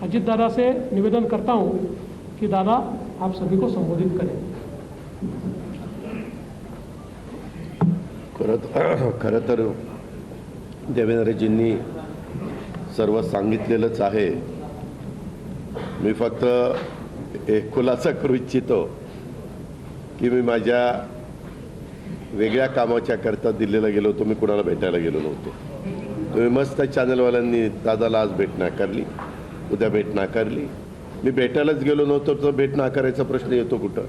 अजीत दादा से निवेदन करता हूं कि दादा आप सभी को संबोधित करें। खरं तर देवेंद्रजींनी सर्व सांगितलेलंच आहे। मी फक्त एक खुलासा करू इच्छितो की मी माझ्या वेगळ्या कामाच्या करता दिल्लीला गेलो होतो, मी कुणाला भेटायला गेलो नव्हतो। तुम्ही मस्त चॅनलवाल्यांनी दादाला आज भेट नाकारली, उद्या भेट नाकारली। मी भेटायलाच गेलो नव्हतो तर भेट नाकारायचा प्रश्न येतो कुठं?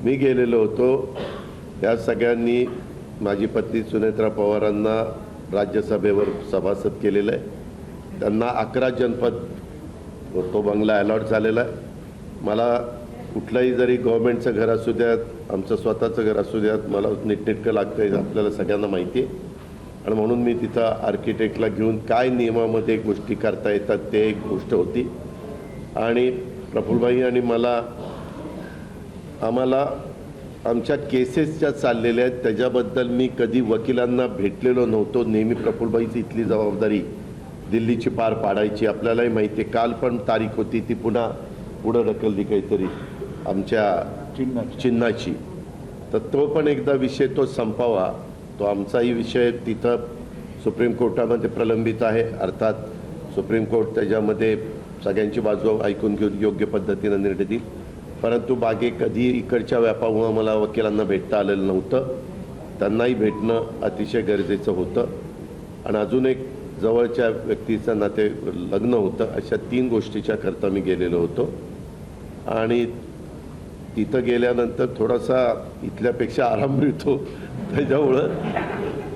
मी गेलेलो होतो, त्या सगळ्यांनी माझी पत्नी सुनेत्रा पवारांना राज्यसभेवर सभासद केलेलं आहे। त्यांना 11 जनपद तो बंगला अलॉट झालेला आहे। मला कुठलंही जरी गव्हर्नमेंटचं घर असू द्यात, आमचं स्वतःचं घर असू द्यात, मला नीटनेटकं लागतं आहे, आपल्याला सगळ्यांना माहिती आहे। आणि म्हणून मी तिथं आर्किटेक्टला घेऊन काय नियमामध्ये गोष्टी करता येतात ते एक गोष्ट होती। आणि प्रफुल्लभाई आणि आम्हाला आमच्या केसेस ज्या चाललेल्या आहेत त्याच्याबद्दल मी कधी वकिलांना भेटलेलो नव्हतो। नेहमी प्रफुल्लभाईची इथली जबाबदारी दिल्लीची पार पाडायची। आपल्यालाही माहिती आहे, काल पण तारीख होती ती पुन्हा पुढं ढकलली काहीतरी आमच्या चिन्हाची, तर तो पण एकदा विषय तो संपावा। तो आमचाही विषय तिथं सुप्रीम कोर्टामध्ये प्रलंबित आहे। अर्थात सुप्रीम कोर्ट त्याच्यामध्ये सगळ्यांची बाजू ऐकून घेऊन योग्य पद्धतीने निर्णय देईल। परंतु बागे कधी इकडच्या व्यापामुळे मला वकिलांना भेटता आलेलं नव्हतं, त्यांनाही भेटणं अतिशय गरजेचं होतं। आणि अजून एक जवळच्या व्यक्तीचं नाते लग्न होतं। अशा 3 गोष्टीच्या करता मी गेलेलो होतो। आणि तिथं गेल्यानंतर थोडासा इथल्यापेक्षा आराम मिळतो, त्याच्यामुळं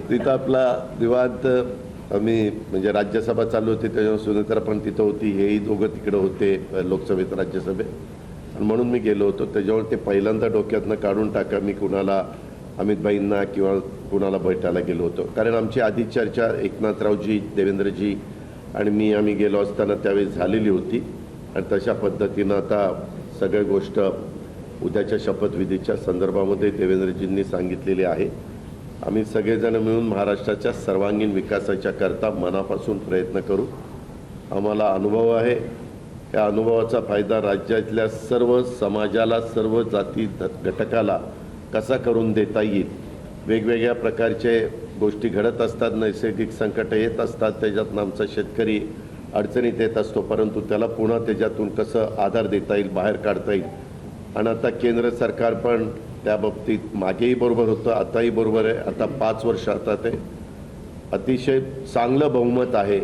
तिथं आपला निवांत आम्ही म्हणजे राज्यसभा चालू होती त्याच्यावर सुनेत्रा पण तिथं होती, हेही दोघं तिकडं होते लोकसभेत राज्यसभेत, आणि म्हणून मी गेलो होतो। त्याच्यामुळे ते पहिल्यांदा डोक्यातनं काढून टाका मी कुणाला अमितभाईंना किंवा कुणाला भेटायला गेलो होतो। कारण आमची आधी चर्चा एकनाथरावजी, देवेंद्रजी आणि आम्ही गेलो असताना त्यावेळी झालेली होती। आणि तशा पद्धतीनं आता सगळ्या गोष्ट उद्याच्या शपथविधीच्या संदर्भामध्ये देवेंद्रजींनी सांगितलेली आहे। आम्ही सगळेजण मिळून महाराष्ट्राच्या सर्वांगीण विकासाच्या करता मनापासून प्रयत्न करू। आम्हाला अनुभव आहे, त्या अनुभवाचा फायदा राज्यातल्या सर्व समाजाला, सर्व जाती घटकाला कसा करून देता येईल। वेगवेगळ्या प्रकारचे गोष्टी घडत असतात, नैसर्गिक संकट येत असतात, त्याच्यातून आमचा शेतकरी अडचणीत येत असतो, परंतु त्याला पुन्हा त्याच्यातून कसं आधार देता येईल, बाहेर काढता येईल। आणि आता केंद्र सरकार पण त्या बाबतीत मागेही बरोबर होतं, आताही बरोबर आहे। आता 5 वर्ष आता ते अतिशय चांगलं बहुमत आहे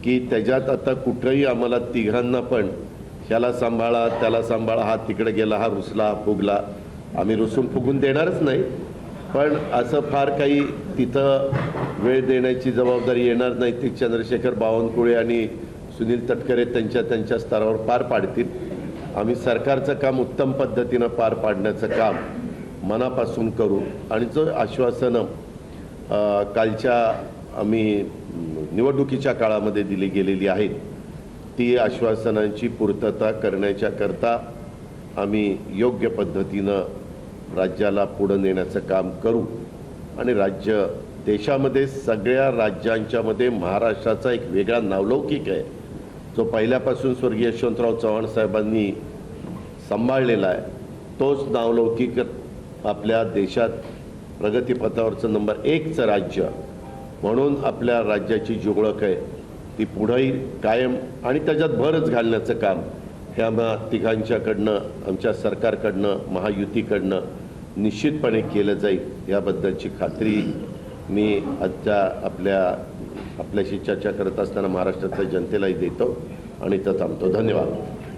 की त्याच्यात आता कुठंही आम्हाला तिघांना पण ह्याला सांभाळा त्याला सांभाळा, हा तिकडे गेला, हा रुसला, हा फुगला, आम्ही रुसून फुगून देणारच नाही। पण असं फार काही तिथं वेळ देण्याची जबाबदारी येणार नाही, ती चंद्रशेखर बावनकुळे आणि सुनील तटकरे त्यांच्या स्तरावर पार पाडतील। आम्ही सरकारचं काम उत्तम पद्धतीनं पार पाडण्याचं काम मनापासून करू। आणि जो आश्वासनं कालच्या आम्ही निवडणुकीच्या काळामध्ये दिली गेलेली आहेत ती आश्वासनांची पूर्तता करण्याच्या करता आम्ही योग्य पद्धतीनं राज्याला पुढे नेण्याचं काम करू। आणि राज्य देशामध्ये सगळ्या राज्यांच्यामध्ये महाराष्ट्राचा एक वेगळा नावलौकिक आहे, जो पहिल्यापासून स्वर्गीय यशवंतराव चव्हाण साहेबांनी सांभाळलेला आहे। तोच नावलौकिक आपल्या देशात प्रगतीपथावरचं नंबर 1चं राज्य म्हणून आपल्या राज्याची जी ओळख आहे ती पुढेही कायम आणि त्याच्यात भरच घालण्याचं काम हे आम्हा तिघांच्याकडनं, आमच्या सरकारकडनं, महायुतीकडनं निश्चितपणे केलं जाईल याबद्दलची खात्री मी आजच्या आपल्याशी चर्चा करत असताना महाराष्ट्रातल्या जनतेलाही देतो आणि इथं थांबतो। धन्यवाद।